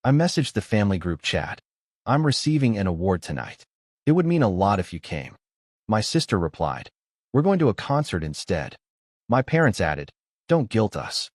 I messaged the family group chat. I'm receiving an award tonight. It would mean a lot if you came. My sister replied, we're going to a concert instead. My parents added, don't guilt us.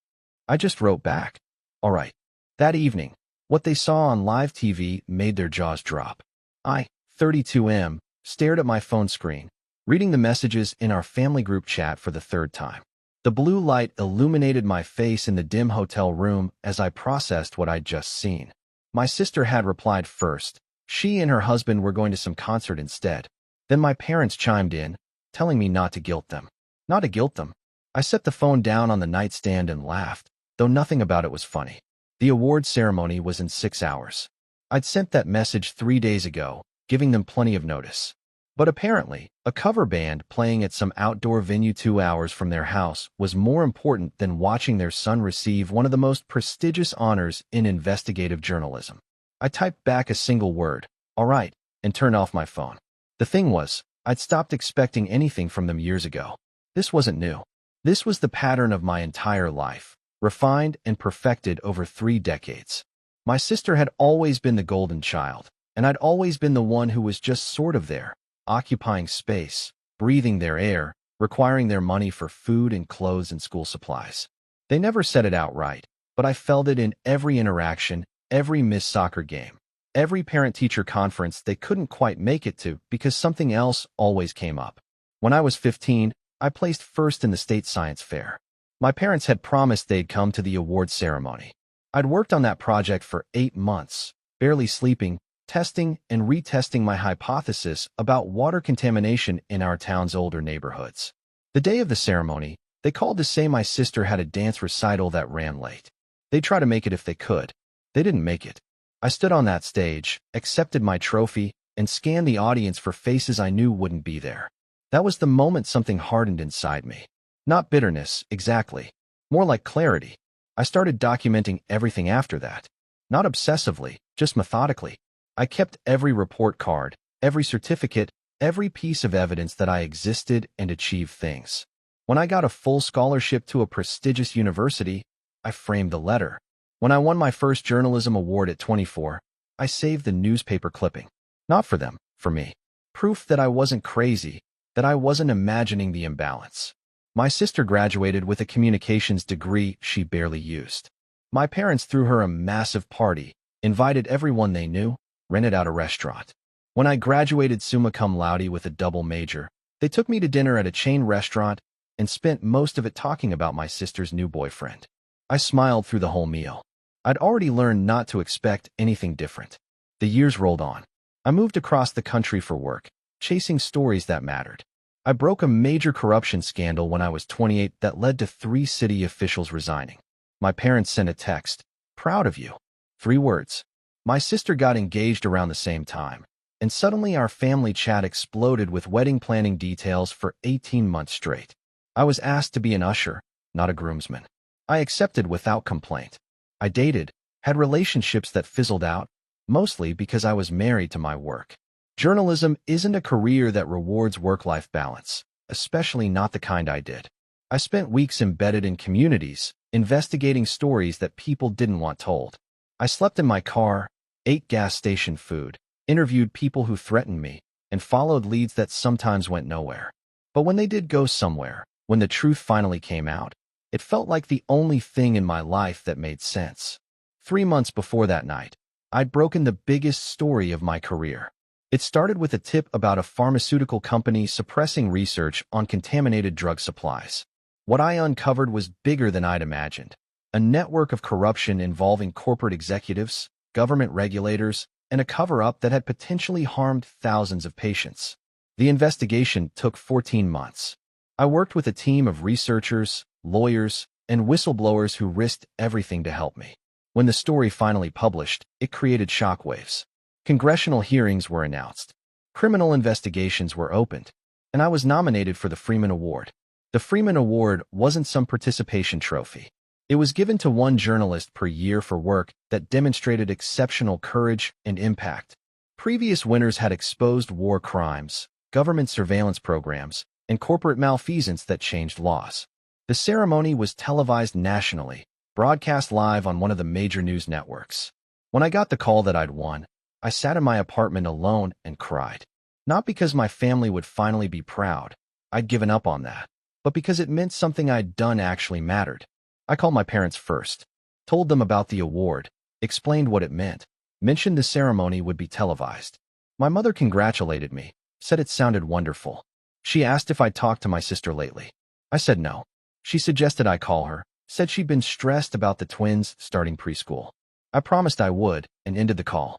I just wrote back, all right. That evening, what they saw on live TV made their jaws drop. I, 32M, stared at my phone screen, reading the messages in our family group chat for the third time. The blue light illuminated my face in the dim hotel room as I processed what I'd just seen. My sister had replied first. She and her husband were going to some concert instead. Then my parents chimed in, telling me not to guilt them. Not to guilt them. I set the phone down on the nightstand and laughed, though nothing about it was funny. The award ceremony was in 6 hours. I'd sent that message 3 days ago, giving them plenty of notice. But apparently, a cover band playing at some outdoor venue 2 hours from their house was more important than watching their son receive one of the most prestigious honors in investigative journalism. I typed back a single word, all right, and turned off my phone. The thing was, I'd stopped expecting anything from them years ago. This wasn't new. This was the pattern of my entire life, refined and perfected over 3 decades. My sister had always been the golden child, and I'd always been the one who was just sort of there, occupying space, breathing their air, requiring their money for food and clothes and school supplies. They never said it outright, but I felt it in every interaction, every missed soccer game, every parent-teacher conference they couldn't quite make it to because something else always came up. When I was 15, I placed first in the state science fair. My parents had promised they'd come to the award ceremony. I'd worked on that project for 8 months, barely sleeping, testing and retesting my hypothesis about water contamination in our town's older neighborhoods. The day of the ceremony, they called to say my sister had a dance recital that ran late. They'd try to make it if they could. They didn't make it. I stood on that stage, accepted my trophy, and scanned the audience for faces I knew wouldn't be there. That was the moment something hardened inside me. Not bitterness, exactly. More like clarity. I started documenting everything after that. Not obsessively, just methodically. I kept every report card, every certificate, every piece of evidence that I existed and achieved things. When I got a full scholarship to a prestigious university, I framed the letter. When I won my first journalism award at 24, I saved the newspaper clipping. Not for them, for me. Proof that I wasn't crazy, that I wasn't imagining the imbalance. My sister graduated with a communications degree she barely used. My parents threw her a massive party, invited everyone they knew, rented out a restaurant. When I graduated summa cum laude with a double major, they took me to dinner at a chain restaurant and spent most of it talking about my sister's new boyfriend. I smiled through the whole meal. I'd already learned not to expect anything different. The years rolled on. I moved across the country for work, chasing stories that mattered. I broke a major corruption scandal when I was 28 that led to 3 city officials resigning. My parents sent a text, proud of you. 3 words. My sister got engaged around the same time, and suddenly our family chat exploded with wedding planning details for 18 months straight. I was asked to be an usher, not a groomsman. I accepted without complaint. I dated, had relationships that fizzled out, mostly because I was married to my work. Journalism isn't a career that rewards work-life balance, especially not the kind I did. I spent weeks embedded in communities, investigating stories that people didn't want told. I slept in my car, ate gas station food, interviewed people who threatened me, and followed leads that sometimes went nowhere. But when they did go somewhere, when the truth finally came out, it felt like the only thing in my life that made sense. 3 months before that night, I'd broken the biggest story of my career. It started with a tip about a pharmaceutical company suppressing research on contaminated drug supplies. What I uncovered was bigger than I'd imagined. A network of corruption involving corporate executives, government regulators, and a cover-up that had potentially harmed thousands of patients. The investigation took 14 months. I worked with a team of researchers, lawyers, and whistleblowers who risked everything to help me. When the story finally published, it created shockwaves. Congressional hearings were announced. Criminal investigations were opened, and I was nominated for the Freeman Award. The Freeman Award wasn't some participation trophy. It was given to one journalist per year for work that demonstrated exceptional courage and impact. Previous winners had exposed war crimes, government surveillance programs, and corporate malfeasance that changed laws. The ceremony was televised nationally, broadcast live on one of the major news networks. When I got the call that I'd won, I sat in my apartment alone and cried. Not because my family would finally be proud, I'd given up on that, but because it meant something I'd done actually mattered. I called my parents first, told them about the award, explained what it meant, mentioned the ceremony would be televised. My mother congratulated me, said it sounded wonderful. She asked if I'd talked to my sister lately. I said no. She suggested I call her, said she'd been stressed about the twins starting preschool. I promised I would and ended the call.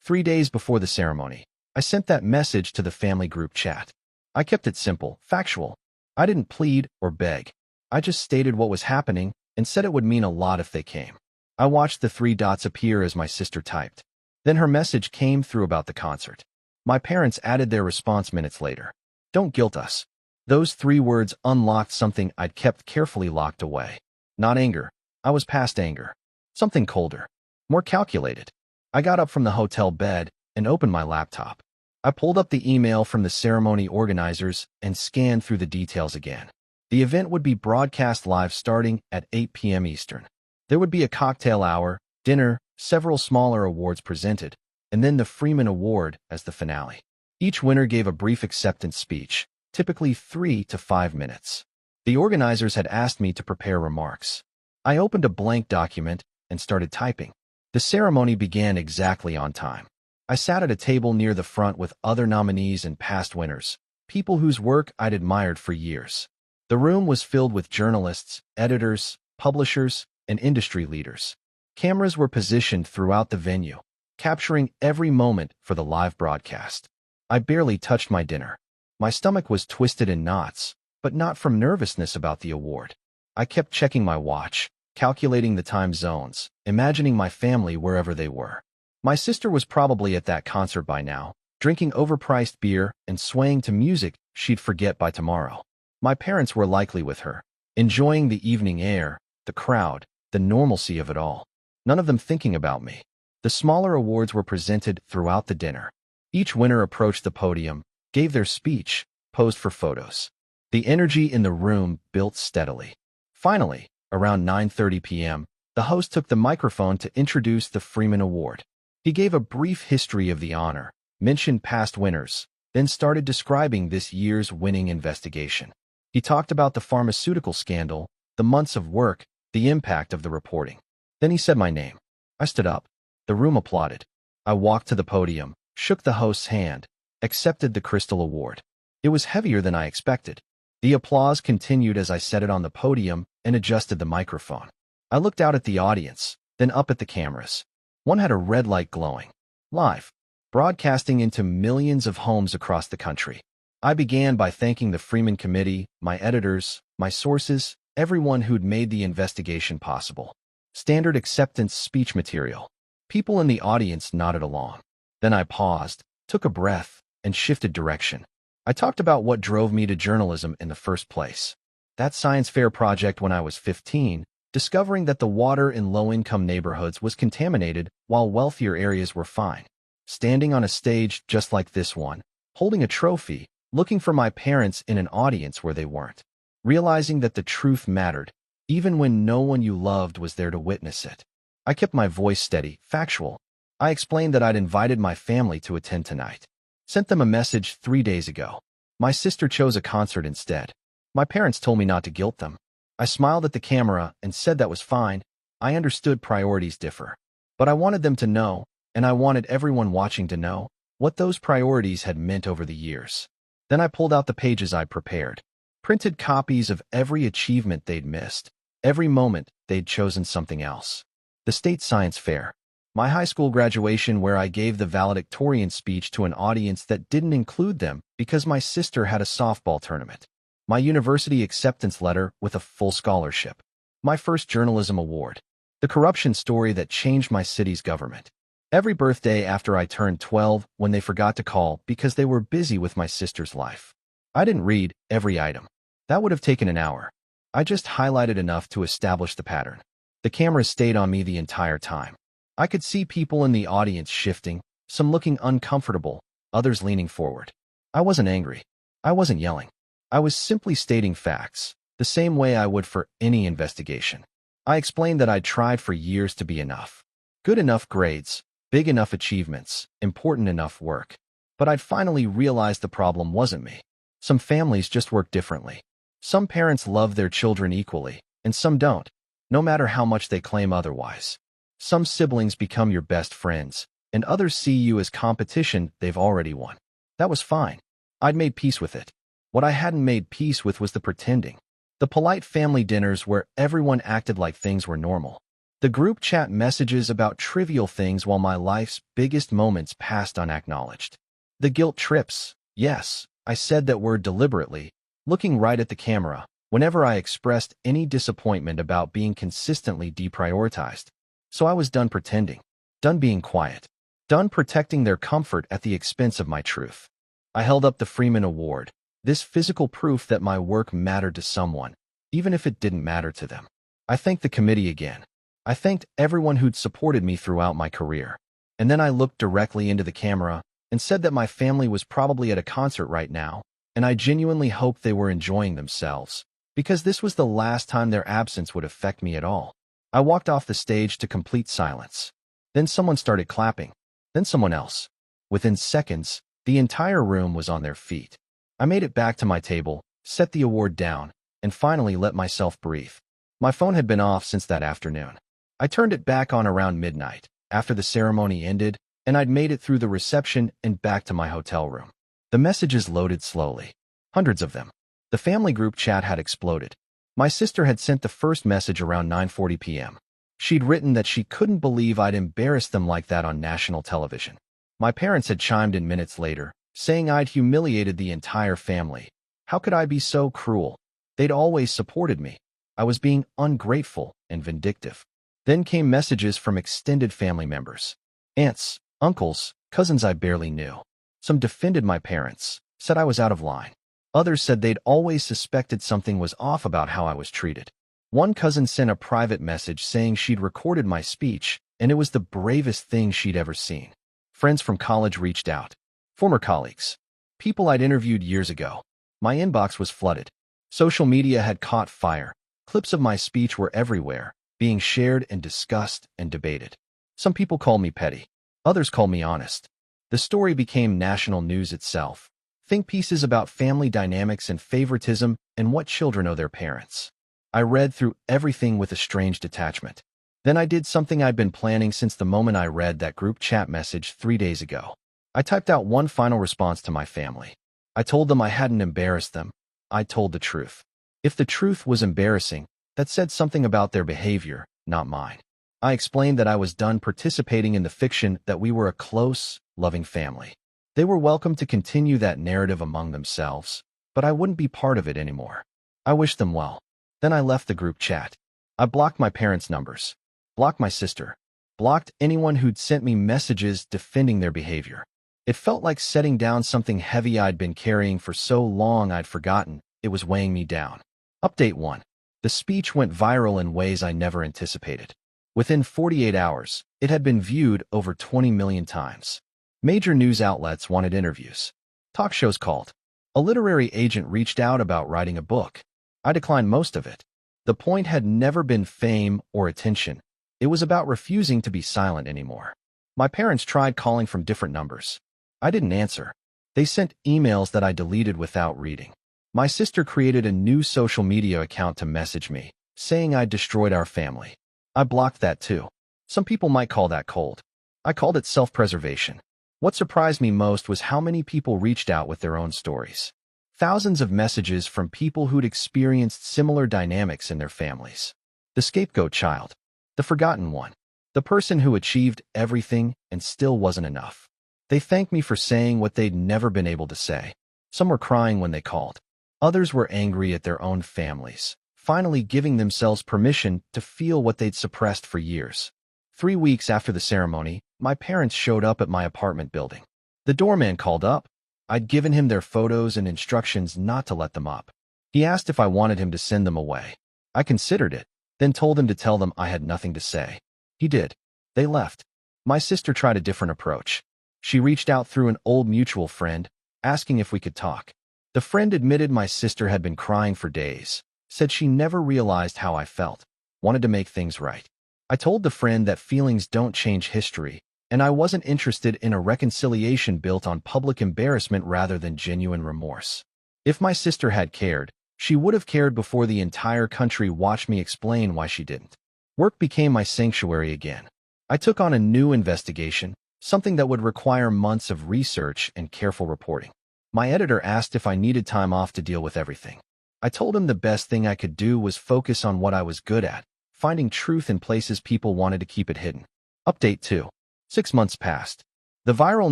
3 days before the ceremony, I sent that message to the family group chat. I kept it simple, factual. I didn't plead or beg. I just stated what was happening and said it would mean a lot if they came. I watched the 3 dots appear as my sister typed. Then her message came through about the concert. My parents added their response minutes later. Don't guilt us. Those 3 words unlocked something I'd kept carefully locked away. Not anger. I was past anger. Something colder. More calculated. I got up from the hotel bed and opened my laptop. I pulled up the email from the ceremony organizers and scanned through the details again. The event would be broadcast live starting at 8 p.m. Eastern. There would be a cocktail hour, dinner, several smaller awards presented, and then the Freeman Award as the finale. Each winner gave a brief acceptance speech, typically 3 to 5 minutes. The organizers had asked me to prepare remarks. I opened a blank document and started typing. The ceremony began exactly on time. I sat at a table near the front with other nominees and past winners, people whose work I'd admired for years. The room was filled with journalists, editors, publishers, and industry leaders. Cameras were positioned throughout the venue, capturing every moment for the live broadcast. I barely touched my dinner. My stomach was twisted in knots, but not from nervousness about the award. I kept checking my watch, calculating the time zones, imagining my family wherever they were. My sister was probably at that concert by now, drinking overpriced beer and swaying to music she'd forget by tomorrow. My parents were likely with her, enjoying the evening air, the crowd, the normalcy of it all. None of them thinking about me. The smaller awards were presented throughout the dinner. Each winner approached the podium, gave their speech, posed for photos. The energy in the room built steadily. Finally, around 9:30 p.m., the host took the microphone to introduce the Freeman Award. He gave a brief history of the honor, mentioned past winners, then started describing this year's winning investigation. He talked about the pharmaceutical scandal, the months of work, the impact of the reporting. Then he said my name. I stood up. The room applauded. I walked to the podium, shook the host's hand, accepted the Crystal Award. It was heavier than I expected. The applause continued as I set it on the podium and adjusted the microphone. I looked out at the audience, then up at the cameras. One had a red light glowing. Live. Broadcasting into millions of homes across the country. I began by thanking the Freeman Committee, my editors, my sources, everyone who'd made the investigation possible. Standard acceptance speech material. People in the audience nodded along. Then I paused, took a breath, and shifted direction. I talked about what drove me to journalism in the first place. That science fair project when I was 15, discovering that the water in low-income neighborhoods was contaminated while wealthier areas were fine. Standing on a stage just like this one, holding a trophy, looking for my parents in an audience where they weren't. Realizing that the truth mattered, even when no one you loved was there to witness it. I kept my voice steady, factual. I explained that I'd invited my family to attend tonight. Sent them a message 3 days ago. My sister chose a concert instead. My parents told me not to guilt them. I smiled at the camera and said that was fine. I understood priorities differ. But I wanted them to know, and I wanted everyone watching to know, what those priorities had meant over the years. Then I pulled out the pages I'd prepared. Printed copies of every achievement they'd missed. Every moment they'd chosen something else. The state science fair. My high school graduation where I gave the valedictorian speech to an audience that didn't include them because my sister had a softball tournament. My university acceptance letter with a full scholarship. My first journalism award. The corruption story that changed my city's government. Every birthday after I turned 12 when they forgot to call because they were busy with my sister's life. I didn't read every item. That would have taken an hour. I just highlighted enough to establish the pattern. The cameras stayed on me the entire time. I could see people in the audience shifting, some looking uncomfortable, others leaning forward. I wasn't angry. I wasn't yelling. I was simply stating facts, the same way I would for any investigation. I explained that I'd tried for years to be enough. Good enough grades, big enough achievements, important enough work. But I'd finally realized the problem wasn't me. Some families just work differently. Some parents love their children equally, and some don't, no matter how much they claim otherwise. Some siblings become your best friends, and others see you as competition they've already won. That was fine. I'd made peace with it. What I hadn't made peace with was the pretending. The polite family dinners where everyone acted like things were normal. The group chat messages about trivial things while my life's biggest moments passed unacknowledged. The guilt trips. Yes, I said that word deliberately, looking right at the camera, whenever I expressed any disappointment about being consistently deprioritized. So I was done pretending, done being quiet, done protecting their comfort at the expense of my truth. I held up the Freeman Award, this physical proof that my work mattered to someone, even if it didn't matter to them. I thanked the committee again. I thanked everyone who'd supported me throughout my career. And then I looked directly into the camera and said that my family was probably at a concert right now, and I genuinely hoped they were enjoying themselves, because this was the last time their absence would affect me at all. I walked off the stage to complete silence. Then someone started clapping. Then someone else. Within seconds, the entire room was on their feet. I made it back to my table, set the award down, and finally let myself breathe. My phone had been off since that afternoon. I turned it back on around midnight, after the ceremony ended, and I'd made it through the reception and back to my hotel room. The messages loaded slowly. Hundreds of them. The family group chat had exploded. My sister had sent the first message around 9:40 p.m. She'd written that she couldn't believe I'd embarrassed them like that on national television. My parents had chimed in minutes later, saying I'd humiliated the entire family. How could I be so cruel? They'd always supported me. I was being ungrateful and vindictive. Then came messages from extended family members. Aunts, uncles, cousins I barely knew. Some defended my parents, said I was out of line. Others said they'd always suspected something was off about how I was treated. One cousin sent a private message saying she'd recorded my speech, and it was the bravest thing she'd ever seen. Friends from college reached out. Former colleagues. People I'd interviewed years ago. My inbox was flooded. Social media had caught fire. Clips of my speech were everywhere, being shared and discussed and debated. Some people called me petty. Others called me honest. The story became national news itself. Think pieces about family dynamics and favoritism and what children owe their parents. I read through everything with a strange detachment. Then I did something I'd been planning since the moment I read that group chat message 3 days ago. I typed out one final response to my family. I told them I hadn't embarrassed them. I told the truth. If the truth was embarrassing, that said something about their behavior, not mine. I explained that I was done participating in the fiction that we were a close, loving family. They were welcome to continue that narrative among themselves, but I wouldn't be part of it anymore. I wished them well. Then I left the group chat. I blocked my parents' numbers, blocked my sister, blocked anyone who'd sent me messages defending their behavior. It felt like setting down something heavy I'd been carrying for so long I'd forgotten it was weighing me down. Update 1. The speech went viral in ways I never anticipated. Within 48 hours, it had been viewed over 20 million times. Major news outlets wanted interviews. Talk shows called. A literary agent reached out about writing a book. I declined most of it. The point had never been fame or attention. It was about refusing to be silent anymore. My parents tried calling from different numbers. I didn't answer. They sent emails that I deleted without reading. My sister created a new social media account to message me, saying I'd destroyed our family. I blocked that too. Some people might call that cold. I called it self-preservation. What surprised me most was how many people reached out with their own stories. Thousands of messages from people who'd experienced similar dynamics in their families. The scapegoat child. The forgotten one. The person who achieved everything and still wasn't enough. They thanked me for saying what they'd never been able to say. Some were crying when they called. Others were angry at their own families, finally giving themselves permission to feel what they'd suppressed for years. 3 weeks after the ceremony, my parents showed up at my apartment building. The doorman called up. I'd given him their photos and instructions not to let them up. He asked if I wanted him to send them away. I considered it, then told him to tell them I had nothing to say. He did. They left. My sister tried a different approach. She reached out through an old mutual friend, asking if we could talk. The friend admitted my sister had been crying for days, said she never realized how I felt, wanted to make things right. I told the friend that feelings don't change history, and I wasn't interested in a reconciliation built on public embarrassment rather than genuine remorse. If my sister had cared, she would have cared before the entire country watched me explain why she didn't. Work became my sanctuary again. I took on a new investigation, something that would require months of research and careful reporting. My editor asked if I needed time off to deal with everything. I told him the best thing I could do was focus on what I was good at, finding truth in places people wanted to keep it hidden. Update 2. 6 months passed. The viral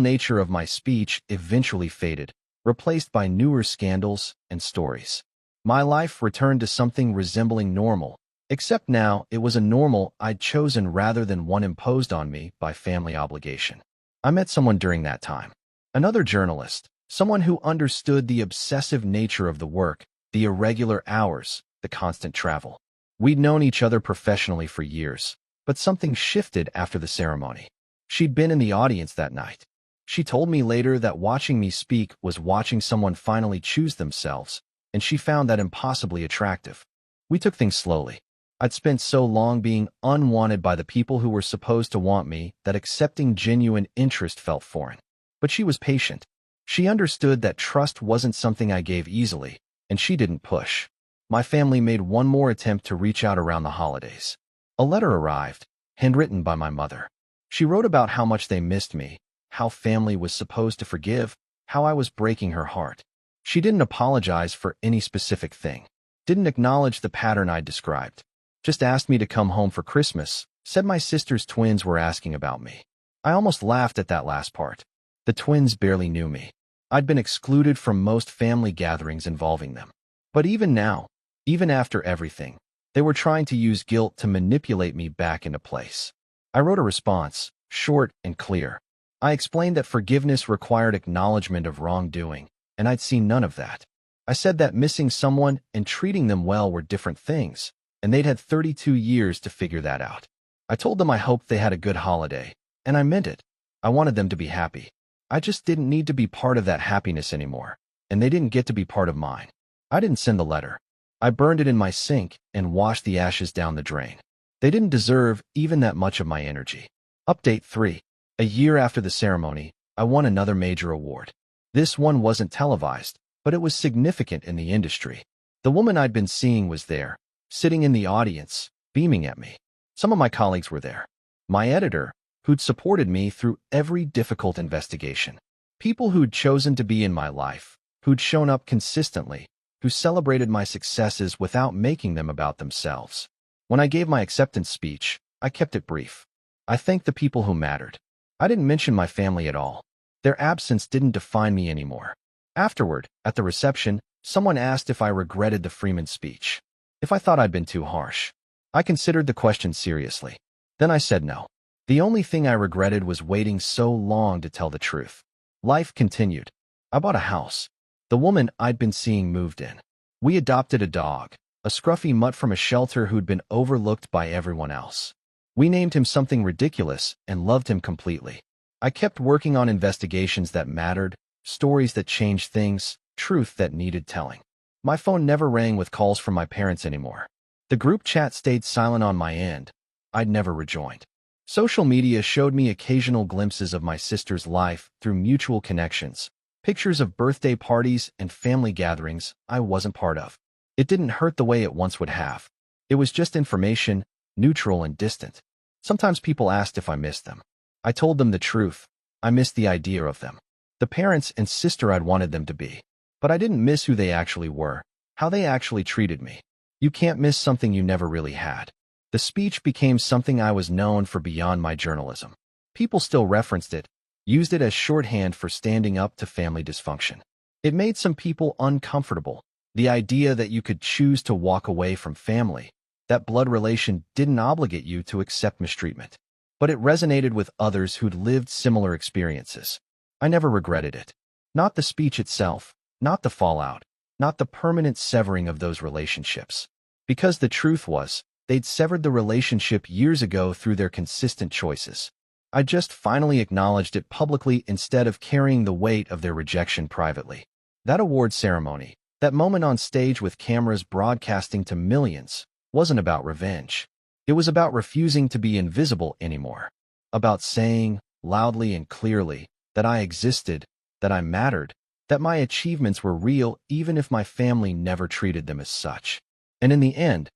nature of my speech eventually faded, replaced by newer scandals and stories. My life returned to something resembling normal, except now it was a normal I'd chosen rather than one imposed on me by family obligation. I met someone during that time. Another journalist, someone who understood the obsessive nature of the work, the irregular hours, the constant travel. We'd known each other professionally for years, but something shifted after the ceremony. She'd been in the audience that night. She told me later that watching me speak was watching someone finally choose themselves, and she found that impossibly attractive. We took things slowly. I'd spent so long being unwanted by the people who were supposed to want me that accepting genuine interest felt foreign. But she was patient. She understood that trust wasn't something I gave easily, and she didn't push. My family made one more attempt to reach out around the holidays. A letter arrived, handwritten by my mother. She wrote about how much they missed me, how family was supposed to forgive, how I was breaking her heart. She didn't apologize for any specific thing, didn't acknowledge the pattern I'd described. Just asked me to come home for Christmas, said my sister's twins were asking about me. I almost laughed at that last part. The twins barely knew me. I'd been excluded from most family gatherings involving them. But even now, even after everything, they were trying to use guilt to manipulate me back into place. I wrote a response, short and clear. I explained that forgiveness required acknowledgement of wrongdoing, and I'd seen none of that. I said that missing someone and treating them well were different things, and they'd had 32 years to figure that out. I told them I hoped they had a good holiday, and I meant it. I wanted them to be happy. I just didn't need to be part of that happiness anymore, and they didn't get to be part of mine. I didn't send the letter. I burned it in my sink and washed the ashes down the drain. They didn't deserve even that much of my energy. Update 3. A year after the ceremony, I won another major award. This one wasn't televised, but it was significant in the industry. The woman I'd been seeing was there, sitting in the audience, beaming at me. Some of my colleagues were there. My editor, who'd supported me through every difficult investigation. People who'd chosen to be in my life, who'd shown up consistently, who celebrated my successes without making them about themselves. When I gave my acceptance speech, I kept it brief. I thanked the people who mattered. I didn't mention my family at all. Their absence didn't define me anymore. Afterward, at the reception, someone asked if I regretted the Freeman speech, if I thought I'd been too harsh. I considered the question seriously. Then I said no. The only thing I regretted was waiting so long to tell the truth. Life continued. I bought a house. The woman I'd been seeing moved in. We adopted a dog, a scruffy mutt from a shelter who'd been overlooked by everyone else. We named him something ridiculous and loved him completely. I kept working on investigations that mattered, stories that changed things, truth that needed telling. My phone never rang with calls from my parents anymore. The group chat stayed silent on my end. I'd never rejoined. Social media showed me occasional glimpses of my sister's life through mutual connections, pictures of birthday parties and family gatherings I wasn't part of. It didn't hurt the way it once would have. It was just information, neutral and distant. Sometimes people asked if I missed them. I told them the truth. I missed the idea of them. The parents and sister I'd wanted them to be. But I didn't miss who they actually were, how they actually treated me. You can't miss something you never really had. The speech became something I was known for beyond my journalism. People still referenced it, used it as shorthand for standing up to family dysfunction. It made some people uncomfortable. The idea that you could choose to walk away from family, that blood relation didn't obligate you to accept mistreatment. But it resonated with others who'd lived similar experiences. I never regretted it. Not the speech itself, not the fallout, not the permanent severing of those relationships. Because the truth was, they'd severed the relationship years ago through their consistent choices. I just finally acknowledged it publicly instead of carrying the weight of their rejection privately. That award ceremony, that moment on stage with cameras broadcasting to millions, wasn't about revenge. It was about refusing to be invisible anymore. About saying, loudly and clearly, that I existed, that I mattered, that my achievements were real even if my family never treated them as such. And in the end,